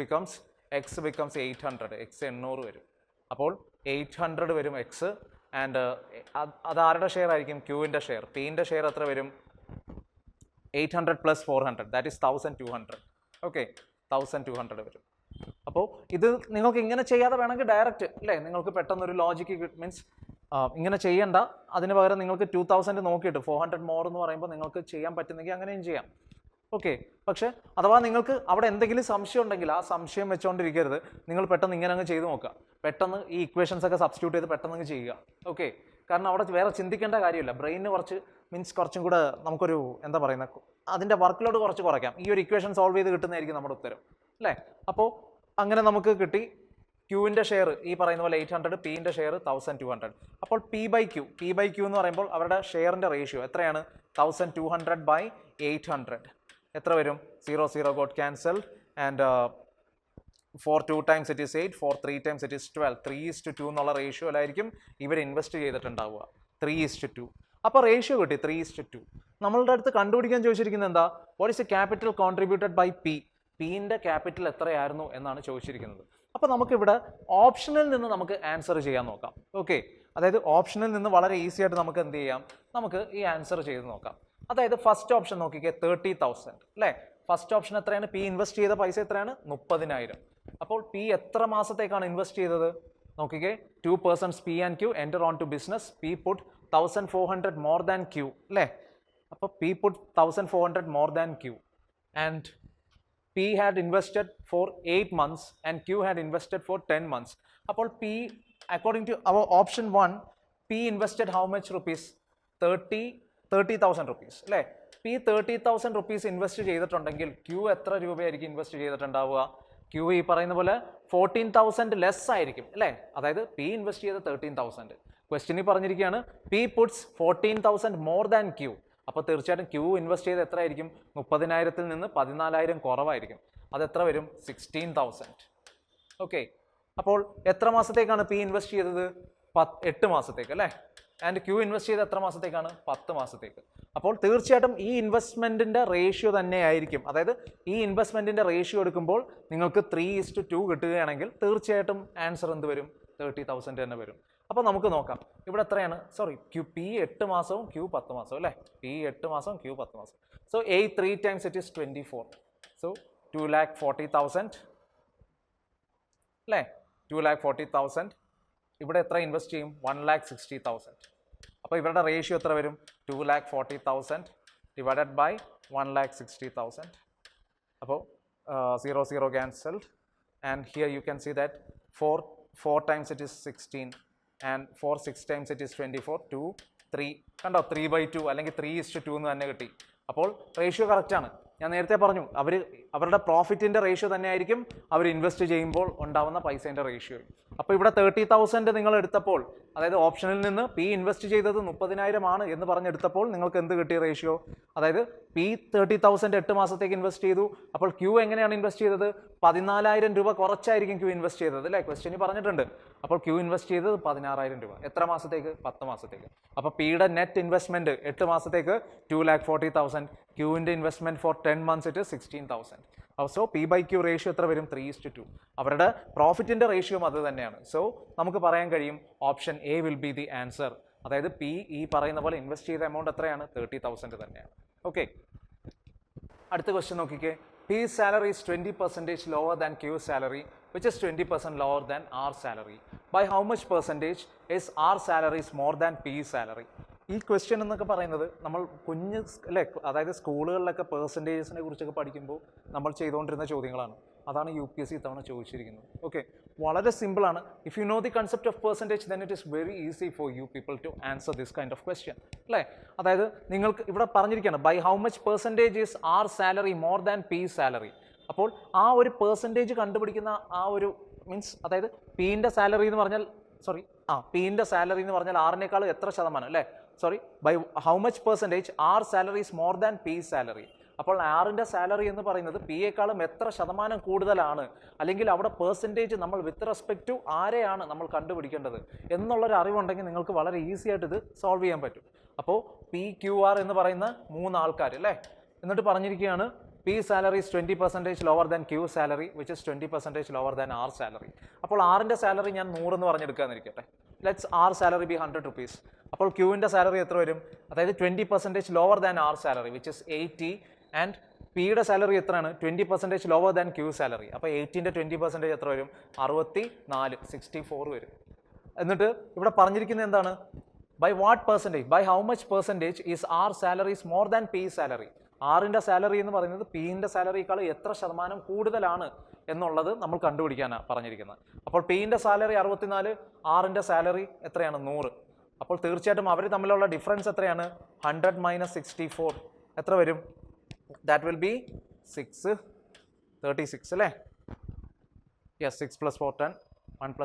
becomes 800, x 800 വരും. അപ്പോൾ 800 വരും x, and അത് ആരുടെ share ആയിരിക്കും? ക്യൂവിൻ്റെ share. പിൻ്റെ share എത്ര വരും? 800 plus 400, that is 1200. ഓക്കെ, 1200 വരും. അപ്പോൾ ഇത് നിങ്ങൾക്ക് ഇങ്ങനെ ചെയ്യാതെ വേണമെങ്കിൽ ഡയറക്റ്റ് അല്ലേ, നിങ്ങൾക്ക് പെട്ടെന്നൊരു ലോജിക്ക് മീൻസ് ഇങ്ങനെ ചെയ്യണ്ട, അതിന് പകരം നിങ്ങൾക്ക് 2000 നോക്കിയിട്ട് 400 മോർ എന്ന് പറയുമ്പോൾ നിങ്ങൾക്ക് ചെയ്യാൻ പറ്റുന്നെങ്കിൽ അങ്ങനെയും ചെയ്യാം. ഓക്കെ, പക്ഷേ അഥവാ നിങ്ങൾക്ക് അവിടെ എന്തെങ്കിലും സംശയം ഉണ്ടെങ്കിൽ ആ സംശയം വെച്ചുകൊണ്ടിരിക്കരുത്, നിങ്ങൾ പെട്ടെന്ന് ഇങ്ങനെ അങ്ങ് ചെയ്ത് നോക്കുക. പെട്ടെന്ന് ഈ ഇക്വേഷൻസ് ഒക്കെ സബ്സ്റ്റിറ്റ്യൂട്ട് ചെയ്ത് പെട്ടെന്ന് അങ്ങ് ചെയ്യുക. ഓക്കെ, കാരണം അവിടെ വേറെ ചിന്തിക്കേണ്ട കാര്യമില്ല. ബ്രെയിനിന് കുറച്ചും കൂടെ നമുക്കൊരു എന്താ പറയുന്നത്, അതിൻ്റെ വർക്ക് ലോഡ് കുറച്ച് കുറയ്ക്കാം. ഈ ഒരു ഇക്വേഷൻ സോൾവ് ചെയ്ത് കിട്ടുന്നതായിരിക്കും നമ്മുടെ ഉത്തരം അല്ലേ? അപ്പോൾ അങ്ങനെ നമുക്ക് കിട്ടി ക്യൂവിൻ്റെ ഷെയർ ഈ പറയുന്ന പോലെ 800, പിൻ്റെ ഷെയർ 1200. അപ്പോൾ പി ബൈ ക്യൂ എന്ന് പറയുമ്പോൾ അവരുടെ ഷെയറിൻ്റെ റേഷ്യോ എത്രയാണ്? 1200/800 എത്ര വരും? 0 got cancelled, and for 2 times it is 8, for 3 times it is 12. 3:2 എന്നുള്ള റേഷ്യോയിലായിരിക്കും ഇവർ ഇൻവെസ്റ്റ് ചെയ്തിട്ടുണ്ടാവുക. 3:2. അപ്പോൾ റേഷ്യോ കിട്ടി 3:2. നമ്മളുടെ അടുത്ത് കണ്ടുപിടിക്കാൻ ചോദിച്ചിരിക്കുന്നത് എന്താ? What is a capital contributed by P? പിൻ്റെ ക്യാപിറ്റൽ എത്രയായിരുന്നു എന്നാണ് ചോദിച്ചിരിക്കുന്നത്. അപ്പോൾ നമുക്കിവിടെ ഓപ്ഷനിൽ നിന്ന് നമുക്ക് ആൻസർ ചെയ്യാൻ നോക്കാം. ഓക്കെ, അതായത് ഓപ്ഷനിൽ നിന്ന് വളരെ ഈസി ആയിട്ട് നമുക്ക് എന്ത് ചെയ്യാം? നമുക്ക് ഈ ആൻസർ ചെയ്ത് നോക്കാം. അതായത് ഫസ്റ്റ് ഓപ്ഷൻ നോക്കിക്കേ, 30,000 അല്ലേ? ഫസ്റ്റ് ഓപ്ഷൻ എത്രയാണ്? പി ഇൻവെസ്റ്റ് ചെയ്ത പൈസ എത്രയാണ്? 30,000. അപ്പോൾ പി എത്ര മാസത്തേക്കാണ് ഇൻവെസ്റ്റ് ചെയ്തത്? നോക്കിക്കേ, 2 persons P and Q enter on to business. P put 1400 more than Q അല്ലേ? അപ്പോൾ P put 1400 more than Q, and P had invested for 8 months and Q had invested for 10 months. അപ്പോൾ P, according to our option 1, P invested how much rupees? 30,000 rupees അല്ലേ? P 30,000 rupees invest ചെയ്തിട്ടുണ്ടെങ്കിൽ Q എത്ര രൂപയായിരിക്കും invest ചെയ്തിട്ടുണ്ടാവുക? Q ഈ പറയുന്ന പോലെ 14,000 less ആയിരിക്കും അല്ലേ? അതായത് P ഇൻവെസ്റ്റ് ചെയ്ത് 13,000. ക്വസ്റ്റ്യനിൽ പറഞ്ഞിരിക്കുകയാണ് P puts 14,000 more than Q. അപ്പോൾ തീർച്ചയായിട്ടും ക്യൂ ഇൻവെസ്റ്റ് ചെയ്ത് എത്ര ആയിരിക്കും? 30,000-ൽ നിന്ന് 14,000 കുറവായിരിക്കും. അതെത്ര വരും? 16,000. ഓക്കെ, അപ്പോൾ എത്ര മാസത്തേക്കാണ് പി ഇൻവെസ്റ്റ് ചെയ്തത്? 8 മാസത്തേക്ക് അല്ലേ? ആൻഡ് ക്യൂ ഇൻവെസ്റ്റ് ചെയ്ത് എത്ര മാസത്തേക്കാണ്? 10 മാസത്തേക്ക്. അപ്പോൾ തീർച്ചയായിട്ടും ഈ ഇൻവെസ്റ്റ്മെൻറ്റിൻ്റെ റേഷ്യോ തന്നെയായിരിക്കും. അതായത് ഈ ഇൻവെസ്റ്റ്മെൻറ്റിൻ്റെ റേഷ്യോ എടുക്കുമ്പോൾ നിങ്ങൾക്ക് 3:2 കിട്ടുകയാണെങ്കിൽ തീർച്ചയായിട്ടും ആൻസർ എന്ത് വരും? 30,000 തന്നെ വരും. അപ്പോൾ നമുക്ക് നോക്കാം ഇവിടെ എത്രയാണ്? സോറി, പി 8 മാസവും ക്യൂ 10 മാസവും അല്ലേ? പി 8 മാസവും ക്യൂ 10 മാസം. So 3 times it is 24. So 2,40,000 അല്ലേ? 2,40,000. ഇവിടെ എത്ര ഇൻവെസ്റ്റ് ചെയ്യും? 1,60,000. അപ്പോൾ ഇവരുടെ റേഷ്യോ എത്ര വരും? 2,40,000 ഡിവൈഡഡ് ബൈ 1,60,000. അപ്പോൾ 0 cancelled, and here you can see that 4 times it is 16, and 6 times it is 24. 2, 3 കണ്ടോ? 3/2 അല്ലെങ്കിൽ 3:2 എന്ന് തന്നെ കിട്ടി. അപ്പോൾ റേഷ്യോ കറക്റ്റാണ്. ഞാൻ നേരത്തെ പറഞ്ഞു അവരുടെ പ്രോഫിറ്റിൻ്റെ റേഷ്യോ തന്നെ ആയിരിക്കും അവർ ഇൻവെസ്റ്റ് ചെയ്യുമ്പോൾ ഉണ്ടാവുന്ന പൈസേൻ്റെ റേഷ്യോ. അപ്പോൾ ഇവിടെ 30,000 നിങ്ങൾ എടുത്തപ്പോൾ, അതായത് ഓപ്ഷനിൽ നിന്ന് പി ഇൻവെസ്റ്റ് ചെയ്തത് 30,000 ആണ് എന്ന് പറഞ്ഞെടുത്തപ്പോൾ നിങ്ങൾക്ക് എന്ത് കിട്ടിയ റേഷ്യോ? അതായത് പി 30,000 8 മാസത്തേക്ക് ഇൻവെസ്റ്റ് ചെയ്തു. അപ്പോൾ ക്യൂ എങ്ങനെയാണ് ഇൻവെസ്റ്റ് ചെയ്തത്? 14,000 രൂപ കുറച്ചായിരിക്കും ക്യൂ ഇൻവെസ്റ്റ് ചെയ്തത് അല്ലേ? ക്വസ്റ്റ്യനിൽ പറഞ്ഞിട്ടുണ്ട്. അപ്പോൾ ക്യൂ ഇൻവെസ്റ്റ് ചെയ്തത് 16,000 രൂപ. എത്ര മാസത്തേക്ക്? 10 മാസത്തേക്ക്. അപ്പോൾ പിയുടെ നെറ്റ് ഇൻവെസ്റ്റ്മെന്റ് 8 മാസത്തേക്ക് 2,40,000. ക്യൂവിന്റെ investment for 10 months it 16,000. So P by Q ratio എത്ര വരും? 3:2. അവരുടെ പ്രോഫിറ്റിന്റെ റേഷ്യോയും അത് തന്നെയാണ്. സോ നമുക്ക് പറയാൻ കഴിയും option A will be the answer. അതായത് പി ഈ പറയുന്ന പോലെ ഇൻവെസ്റ്റ് ചെയ്ത എമൗണ്ട് എത്രയാണ്? 30,000 തന്നെയാണ്. ഓക്കെ, അടുത്ത ക്വസ്റ്റ്യൻ നോക്കിക്കേ. P salary is 20% lower than Q salary, which is 20% lower than R salary. By how much percentage is R salary is more than P salary? ഈ ക്വസ്റ്റ്യൻ എന്നൊക്കെ പറയുന്നത് നമ്മൾ കുഞ്ഞ് അല്ലേ, അതായത് സ്കൂളുകളിലൊക്കെ പെർസെൻറ്റേജസിനെ കുറിച്ചൊക്കെ പഠിക്കുമ്പോൾ നമ്മൾ ചെയ്തുകൊണ്ടിരുന്ന ചോദ്യങ്ങളാണ്. അതാണ് UPSC ഇത്തവണ ചോദിച്ചിരിക്കുന്നത്. ഓക്കെ, വളരെ സിമ്പിളാണ്. If you know the concept of percentage then it is very easy for you people to answer this kind of question അല്ലേ. അതായത് നിങ്ങൾക്ക് ഇവിടെ പറഞ്ഞിരിക്കുകയാണ് by how much percentage is R salary more than P salary. അപ്പോൾ ആ ഒരു percentage കണ്ടുപിടിക്കുന്ന ആ ഒരു മീൻസ്, അതായത് പിൻ്റെ സാലറി എന്ന് പറഞ്ഞാൽ പിൻ്റെ സാലറി എന്ന് പറഞ്ഞാൽ ആറിനേക്കാൾ എത്ര ശതമാനം അല്ലേ, by how much percentage R salary is more than P salary. അപ്പോൾ ആറിൻ്റെ സാലറി എന്ന് പറയുന്നത് പിയേക്കാളും എത്ര ശതമാനം കൂടുതലാണ്, അല്ലെങ്കിൽ അവിടെ പെർസെൻറ്റേജ് നമ്മൾ വിത്ത് റെസ്പെക്ട് ടു ആരെയാണ് നമ്മൾ കണ്ടുപിടിക്കേണ്ടത് എന്നുള്ളൊരു അറിവുണ്ടെങ്കിൽ നിങ്ങൾക്ക് വളരെ ഈസി ആയിട്ട് ഇത് സോൾവ് ചെയ്യാൻ പറ്റും. അപ്പോൾ പി ക്യു ആർ എന്ന് പറയുന്ന 3 ആൾക്കാർ അല്ലേ, എന്നിട്ട് പറഞ്ഞിരിക്കുകയാണ് P salary is 20% lower than Q salary, which is 20% lower than R salary. അപ്പോൾ ആറിൻ്റെ സാലറി ഞാൻ 100 എന്ന് പറഞ്ഞെടുക്കാന്നിരിക്കട്ടെ. Let's R salary be 100 rupees. അപ്പോൾ ക്യൂവിൻ്റെ സാലറി എത്ര വരും? അതായത് 20% lower than R salary which is 80, and പിയുടെ സാലറി എത്രയാണ്? 20% ലോവർ ദാൻ ക്യൂ സാലറി. അപ്പോൾ 80ൻ്റെ 20% എത്ര വരും? 64, 64 വരും. എന്നിട്ട് ഇവിടെ പറഞ്ഞിരിക്കുന്നത് എന്താണ്? By what percentage, by how much percentage is R salaries more than P salary. ആറിൻ്റെ സാലറി എന്ന് പറയുന്നത് പിൻ്റെ സാലറിയേക്കാൾ എത്ര ശതമാനം കൂടുതലാണ് എന്നുള്ളത് നമ്മൾ കണ്ടുപിടിക്കാനാണ് പറഞ്ഞിരിക്കുന്നത്. അപ്പോൾ പിൻ്റെ സാലറി 64, ആറിൻ്റെ സാലറി എത്രയാണ്? 100. അപ്പോൾ തീർച്ചയായിട്ടും അവർ തമ്മിലുള്ള ഡിഫറൻസ് എത്രയാണ്? 100 - 64 എത്ര വരും? ദാറ്റ് വിൽ ബി 6, 36 അല്ലേ? യെസ്, 6 + 4 10, 1 +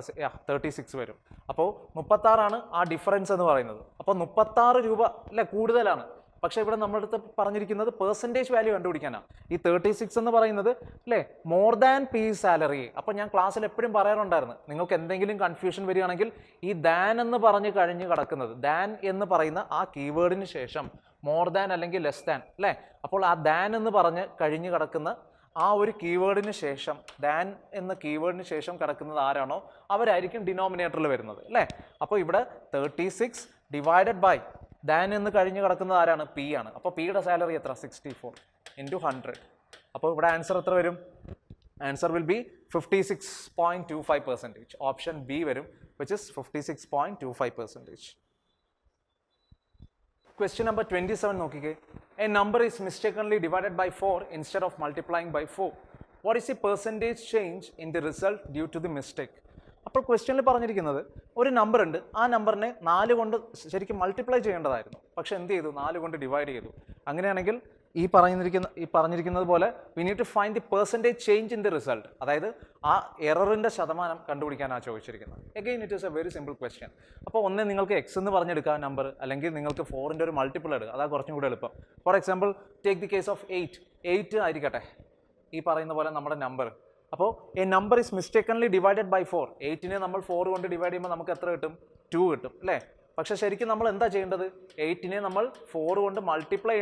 36 വരും. അപ്പോൾ 36 ആ ഡിഫറൻസ് എന്ന് പറയുന്നത്. അപ്പോൾ 36 രൂപ അല്ലേ കൂടുതലാണ്. പക്ഷേ ഇവിടെ നമ്മുടെ അടുത്ത് പറഞ്ഞിരിക്കുന്നത് പെർസെൻറ്റേജ് വാല്യൂ കണ്ടുപിടിക്കാനാണ്. ഈ 36 എന്ന് പറയുന്നത് അല്ലേ മോർ ദാൻ പി സാലറി. അപ്പോൾ ഞാൻ ക്ലാസ്സിൽ എപ്പോഴും പറയാറുണ്ടായിരുന്നു, നിങ്ങൾക്ക് എന്തെങ്കിലും കൺഫ്യൂഷൻ വരികയാണെങ്കിൽ ഈ ദാൻ എന്ന് പറഞ്ഞ് കഴിഞ്ഞ് കിടക്കുന്നത്, ദാൻ എന്ന് പറയുന്ന ആ കീവേഡിന് ശേഷം മോർ ദാൻ അല്ലെങ്കിൽ ലെസ് ദാൻ അല്ലേ, അപ്പോൾ ആ ദാൻ എന്ന് പറഞ്ഞ് കഴിഞ്ഞ് കിടക്കുന്ന ആ ഒരു കീവേഡിന് ശേഷം, ദാൻ എന്ന കീവേഡിന് ശേഷം കിടക്കുന്നത് ആരാണോ അവരായിരിക്കും ഡിനോമിനേറ്ററിൽ വരുന്നത് അല്ലേ. അപ്പോൾ ഇവിടെ 36 ഡിവൈഡഡ് ബൈ ദാൻ എന്ന് കഴിഞ്ഞ് കിടക്കുന്നത് ആരാണ്? പി ആണ്. അപ്പോൾ പിയുടെ സാലറി എത്ര? 64 × 100. അപ്പോൾ ഇവിടെ ആൻസർ എത്ര വരും? Answer will be 56.25%. Option B വരും, വിച്ച് ഇസ് 56.25%. Question number 27 നോക്കിക്കേ. A number is mistakenly divided by 4 instead of multiplying by 4. What is the percentage change in the result due to the mistake? അപ്പോൾ ക്വസ്റ്റ്യനിൽ പറഞ്ഞിരിക്കുന്നത് ഒരു number ഉണ്ട്, ആ നമ്പറിനെ 4 കൊണ്ട് ശരിക്കും മൾട്ടിപ്ലൈ ചെയ്യേണ്ടതായിരുന്നു, പക്ഷെ എന്ത് ചെയ്തു? 4 കൊണ്ട് ഡിവൈഡ് ചെയ്തു. അങ്ങനെയാണെങ്കിൽ ഈ പറഞ്ഞിരിക്കുന്നത് പോലെ we need to find the percentage change in the result, അതായത് ആ എററിൻ്റെ ശതമാനം കണ്ടുപിടിക്കാനാണ് ചോദിച്ചിരിക്കുന്നത്. Again it is a very simple question. അപ്പോൾ ഒന്നേ നിങ്ങൾക്ക് എക്സ് എന്ന് പറഞ്ഞെടുക്കുക നമ്പർ, അല്ലെങ്കിൽ നിങ്ങൾക്ക് 4ൻ്റെ ഒരു മൾട്ടിപ്പിൾ എടുക്കുക, അതാണ് കുറച്ചും കൂടി എളുപ്പം. For example take the case of 8 ആയിരിക്കട്ടെ ഈ പറയുന്ന പോലെ നമ്മുടെ നമ്പർ. അപ്പോൾ a number is mistakenly divided by 4. 8നെ നമ്മൾ 4 കൊണ്ട് ഡിവൈഡ് ചെയ്യുമ്പോൾ നമുക്ക് എത്ര കിട്ടും? 2 കിട്ടും അല്ലേ. പക്ഷേ ശരിക്കും നമ്മൾ എന്താ ചെയ്യേണ്ടത്? 8നെ നമ്മൾ 4 കൊണ്ട് മൾട്ടിപ്ലൈ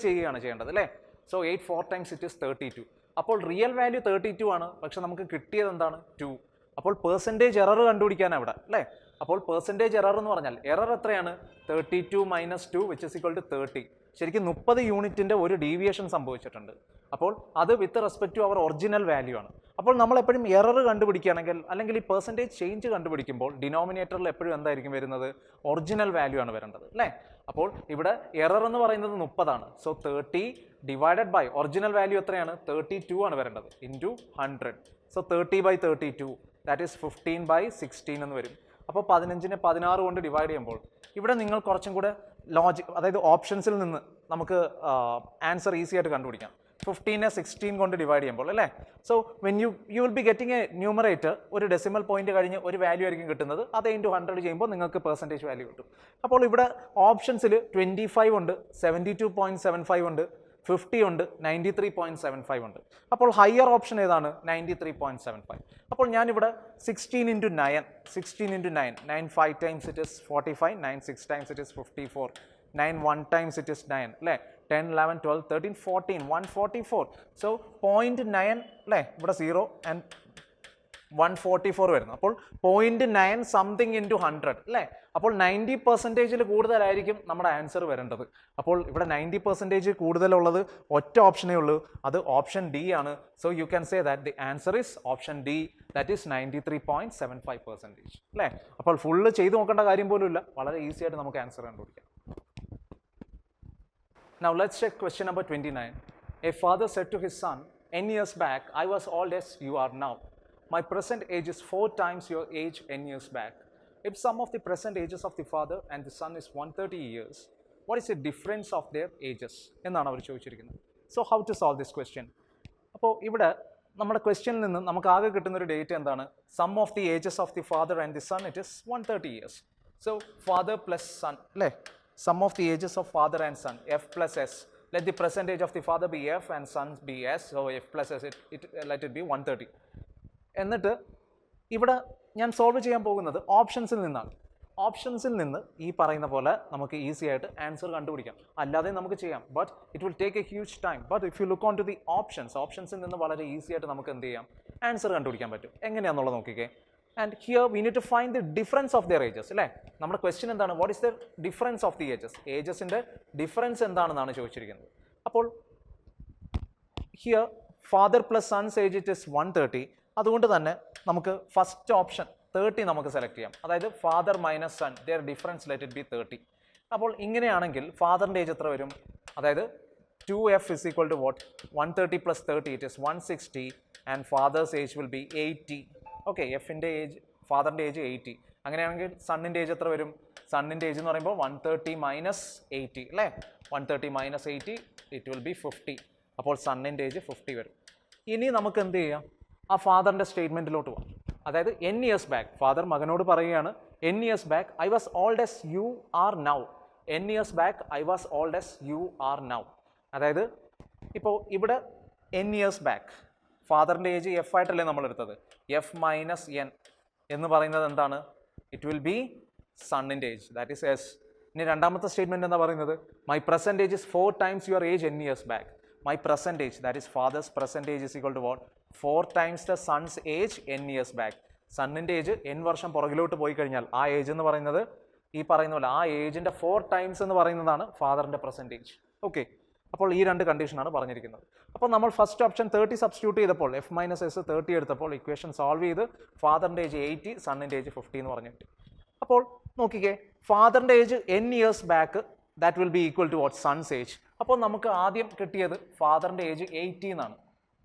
ചെയ്യുകയാണ് ചെയ്യേണ്ടത് അല്ലേ. So 8 4 times it is 32. അപ്പോൾ റിയൽ വാല്യൂ 32 ആണ്, പക്ഷെ നമുക്ക് കിട്ടിയത് എന്താണ്? 2. അപ്പോൾ പെർസെൻറ്റേജ് എറർ കണ്ടുപിടിക്കാനാണ് ഇവിടെ അല്ലേ. അപ്പോൾ പെർസെൻറ്റേജ് എറർ എന്ന് പറഞ്ഞാൽ എറർ എത്രയാണ്? 32 - 2 വിച്ച് ഇസ് ഈക്വൽ ടു 30. ശരിക്കും 30 യൂണിറ്റിൻ്റെ ഒരു ഡീവിയേഷൻ സംഭവിച്ചിട്ടുണ്ട്. അപ്പോൾ അത് with respect to our original value ആണ്. അപ്പോൾ നമ്മൾ എപ്പോഴും എറർ കണ്ടുപിടിക്കുകയാണെങ്കിൽ, അല്ലെങ്കിൽ ഈ പെർസെൻറ്റേജ് ചേഞ്ച് കണ്ടുപിടിക്കുമ്പോൾ ഡിനോമിനേറ്ററിൽ എപ്പോഴും എന്തായിരിക്കും വരുന്നത്? ഒറിജിനൽ വാല്യൂ ആണ് വരേണ്ടത് അല്ലേ. അപ്പോൾ ഇവിടെ എറർ എന്ന് പറയുന്നത് 30 ആണ്. So 30 divided by original value എത്രയാണ്? 32 ആണ് വരേണ്ടത്, ഇൻറ്റു 100. സോ 30/32 ദാറ്റ് ഈസ് 15/16 എന്ന് വരും. അപ്പോൾ 15നെ 16 കൊണ്ട് ഡിവൈഡ് ചെയ്യുമ്പോൾ ഇവിടെ നിങ്ങൾ കുറച്ചും കൂടെ ലോജിക്, അതായത് ഓപ്ഷൻസിൽ നിന്ന് നമുക്ക് ആൻസർ ഈസി ആയിട്ട് കണ്ടുപിടിക്കാം. 15നെ 16 കൊണ്ട് ഡിവൈഡ് ചെയ്യുമ്പോൾ അല്ലേ. So when you will be getting A numerator, ഒരു ഡെസിമൽ പോയിന്റ് കഴിഞ്ഞ് ഒരു വാല്യൂ ആയിരിക്കും കിട്ടുന്നത്. അത് ഇൻറ്റു 100 ചെയ്യുമ്പോൾ നിങ്ങൾക്ക് പെർസെൻറ്റേജ് വാല്യൂ കിട്ടും. അപ്പോൾ ഇവിടെ ഓപ്ഷൻസിൽ 25 ഉണ്ട്, 72.75 ഉണ്ട്, 50 ഉണ്ട്, 93.75 ഉണ്ട്. അപ്പോൾ ഹയർ ഓപ്ഷൻ ഏതാണ്? 93.75. അപ്പോൾ ഞാനിവിടെ 16 into 9, 9 5 times it is 45, 9 6 times it is 54, 9 1 times it is 9 അല്ലേ, 10 11 12 13 14 144. സോ 0.9 അല്ലേ, ഇവിടെ 0 and 144 വരുന്നു. അപ്പോൾ 0.9 സംതിങ് ഇൻറ്റു 100 അല്ലേ. അപ്പോൾ 90% കൂടുതലായിരിക്കും നമ്മുടെ ആൻസർ വരേണ്ടത്. അപ്പോൾ ഇവിടെ 90% കൂടുതലുള്ളത് ഒറ്റ ഓപ്ഷനേ ഉള്ളൂ, അത് ഓപ്ഷൻ ഡി ആണ്. So you can say that the answer is option D, that is 93.75% അല്ലേ. അപ്പോൾ ഫുള്ള് ചെയ്ത് നോക്കേണ്ട കാര്യം പോലും ഇല്ല, വളരെ ഈസി ആയിട്ട് നമുക്ക് ആൻസർ കണ്ടുപിടിക്കാം. Now let's check question number 29. A father said to his son, "N years back, I was old as you are now. My present age is 4 times your age N years back. If sum of the present ages of the father and the son is 130 years, what is the difference of their ages?" എന്നാണ് അവർ ചോദിച്ചിരിക്കുന്നത്. So how to solve this question? അപ്പോൾ ഇവിടെ നമ്മുടെ ക്വസ്റ്റ്യനിൽ നിന്ന് നമുക്ക് ആകെ കിട്ടുന്ന ഒരു ഡേറ്റ് എന്താണ്? Sum of the ages of the father and the son, it is 130 years. So father plus son അല്ലേ, sum of the ages of father and son, f plus s. Let the present age of the father be f and son be s. So f plus s, let it be 130. എന്നിട്ട് ഇവിടെ ഞാൻ solve ചെയ്യാൻ പോകുന്നത് ഓപ്ഷൻസിൽ നിന്നാണ്. ഓപ്ഷൻസിൽ നിന്ന് ഈ പറയുന്ന പോലെ നമുക്ക് ഈസി ആയിട്ട് ആൻസർ കണ്ടുപിടിക്കാം, അല്ലാതെ നമുക്ക് ചെയ്യാം. But it will take a huge time. But if you look on to the ഓപ്ഷൻസിൽ നിന്ന് വളരെ ഈസി ആയിട്ട് നമുക്ക് എന്ത് ചെയ്യാം, ആൻസർ കണ്ടുപിടിക്കാൻ പറ്റും. എങ്ങനെയാണെന്നുള്ളത് നോക്കിക്കേ. And here we need to find the difference of their ages അല്ലേ. നമ്മുടെ ക്വസ്റ്റ്യൻ എന്താണ്? What is the difference of the ages? ഏജസിൻ്റെ ഡിഫറൻസ് എന്താണെന്നാണ് ചോദിച്ചിരിക്കുന്നത്. അപ്പോൾ here father plus son's age it is 130. അതുകൊണ്ട് തന്നെ നമുക്ക് ഫസ്റ്റ് ഓപ്ഷൻ 30 നമുക്ക് സെലക്ട് ചെയ്യാം. അതായത് father minus son, their difference let it be 30. അപ്പോൾ ഇങ്ങനെയാണെങ്കിൽ ഫാദറിൻ്റെ ഏജ് എത്ര വരും? അതായത് 2f is equal to what? 130 plus 30, it is 160, and father's age will be 80. Okay, എഫിൻ്റെ ഏജ്, ഫാദറിൻ്റെ ഏജ് 80. അങ്ങനെയാണെങ്കിൽ സണ്ണിൻ്റെ ഏജ് എത്ര വരും? സണ്ണിൻ്റെ ഏജ് എന്ന് പറയുമ്പോൾ 130 minus 80 അല്ലേ. 130 minus 80, ഇറ്റ് വിൽ ബി 50. അപ്പോൾ സണ്ണിൻ്റെ ഏജ് 50 വരും. ഇനി നമുക്ക് എന്ത് ചെയ്യാം? ആ ഫാദറിൻ്റെ സ്റ്റേറ്റ്മെൻറ്റിലോട്ട് പോകാം. അതായത് n years back, ഫാദർ മകനോട് പറയുകയാണ്, n years back I was old as you are now. n years back I was old as you are now. അതായത് ഇപ്പോൾ ഇവിടെ n years back ഫാദറിൻ്റെ ഏജ് എഫ് ആയിട്ടല്ലേ നമ്മൾ എടുത്തത്. എഫ് മൈനസ് എൻ എന്ന് പറയുന്നത് എന്താണ്? ഇറ്റ് വിൽ ബി സണ്ണിൻ്റെ ഏജ്, ദാറ്റ് ഈസ് എസ്. ഇനി രണ്ടാമത്തെ സ്റ്റേറ്റ്മെൻറ്റ് എന്താ പറയുന്നത്? My present age is 4 times your age n years back. My present age, that is father's present age is equal to what? 4 times the son's age n years back. സണ്ണിൻ്റെ age n വർഷം പുറകിലോട്ട് പോയി കഴിഞ്ഞാൽ ആ age എന്ന് പറയുന്നത് ഈ പറയുന്ന പോലെ ആ ഏജിൻ്റെ 4 times എന്ന് പറയുന്നതാണ് ഫാദറിൻ്റെ പ്രസൻറ്റ് ഏജ്. ഓക്കെ, അപ്പോൾ ഈ രണ്ട് കണ്ടീഷനാണ് പറഞ്ഞിരിക്കുന്നത്. അപ്പോൾ നമ്മൾ ഫസ്റ്റ് ഓപ്ഷൻ 30 സബ്സ്റ്റിറ്റ്യൂട്ട് ചെയ്തപ്പോൾ എഫ് മൈനസ് എസ് 30 എടുത്തപ്പോൾ ഇക്വേഷൻ സോൾവ് ചെയ്ത് ഫാദറിൻ്റെ ഏജ് 80, സണ്ണിൻ്റെ ഏജ് 50 എന്ന് പറഞ്ഞിട്ട്. അപ്പോൾ നോക്കിക്കേ, ഫാദറിൻ്റെ age n years back, that will be equal to what? Son's age. അപ്പോൾ നമുക്ക് ആദ്യം കിട്ടിയത് ഫാദറിൻ്റെ ഏജ് 80 എന്നാണ്.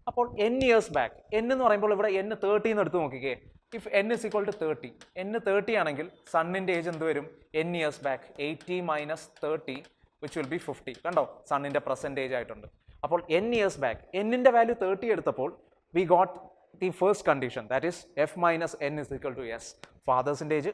അപ്പോൾ n years ബാക്ക്, n എന്ന് പറയുമ്പോൾ ഇവിടെ n 30 എന്ന് എടുത്ത് നോക്കിക്കേ. If n is equal to 30, n 30 ആണെങ്കിൽ സണ്ണിൻ്റെ ഏജ് എന്ത് വരും? n years back 80 minus 30, which will be 50. കണ്ടോ, സണ്ണിൻ്റെ പ്രസൻറ്റേജ് ആയിട്ടുണ്ട്. അപ്പോൾ n years ബാക്ക്, എന്നിൻ്റെ വാല്യൂ 30 എടുത്തപ്പോൾ we got the first condition, that is F minus N is equal to S. ഫാദേഴ്സിൻ്റെ age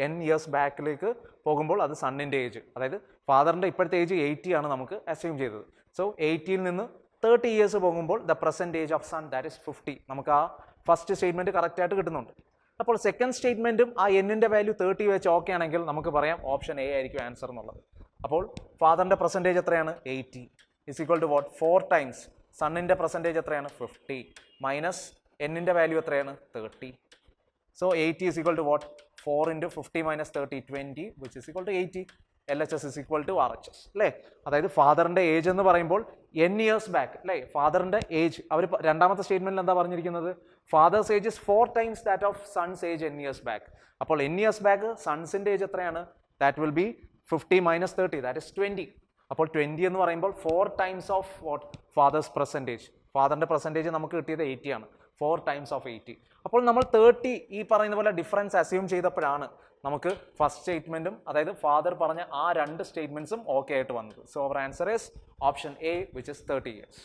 n years ബാക്കിലേക്ക് പോകുമ്പോൾ അത് സണ്ണിൻ്റെ ഏജ്, അതായത് ഫാദറിൻ്റെ ഇപ്പോഴത്തെ ഏജ് 80 ആണ് നമുക്ക് അസ്യൂം ചെയ്തത്. സോ 80ൽ നിന്ന് 30 years പോകുമ്പോൾ the present age of son, that is 50. നമുക്ക് ആ ഫസ്റ്റ് സ്റ്റേറ്റ്മെൻറ്റ് കറക്റ്റായിട്ട് കിട്ടുന്നുണ്ട്. അപ്പോൾ സെക്കൻഡ് സ്റ്റേറ്റ്മെൻറ്റും ആ എന്നിൻ്റെ വാല്യൂ 30 വെച്ച് ഓക്കെ ആണെങ്കിൽ നമുക്ക് പറയാം ഓപ്ഷൻ എ ആയിരിക്കും ആൻസർ എന്നുള്ളത്. അപ്പോൾ ഫാദറിൻ്റെ പെർസെൻറ്റേജ് എത്രയാണ്? 80 is equal to what? 4 times സണ്ണിൻ്റെ പെർസെൻറ്റേജ് എത്രയാണ്? 50 മൈനസ് എന്നിൻ്റെ വാല്യൂ എത്രയാണ്? 30. So 80 is equal to what? 4 into 50 minus 30, 20, which is equal to 80. LHS is equal to RHS അല്ലേ. അതായത് ഫാദറിൻ്റെ ഏജ് എന്ന് പറയുമ്പോൾ n years ബാക്ക് അല്ലേ, ഫാദറിൻ്റെ ഏജ് അവർ രണ്ടാമത്തെ സ്റ്റേറ്റ്മെൻറ്റിൽ എന്താ പറഞ്ഞിരിക്കുന്നത്? Fathers age is 4 times that of sons age n years back. അപ്പോൾ n years back സൺസിൻ്റെ age എത്രയാണ്? That will B 50 minus 30, that is 20. അപ്പോൾ 20 എന്ന് പറയുമ്പോൾ 4 times of what? Father's percentage. ഫാദറിൻ്റെ പെർസെൻറ്റേജ് നമുക്ക് കിട്ടിയത് 80 ആണ്. 4 times of 80. അപ്പോൾ നമ്മൾ 30 ഈ പറയുന്ന പോലെ ഡിഫറൻസ് അസ്യൂം ചെയ്തപ്പോഴാണ് നമുക്ക് ഫസ്റ്റ് സ്റ്റേറ്റ്മെൻറ്റും അതായത് ഫാദർ പറഞ്ഞ ആ രണ്ട് സ്റ്റേറ്റ്മെൻറ്റ്സും ഓക്കെ ആയിട്ട് വന്നത്. So our answer is option A, which is 30 years.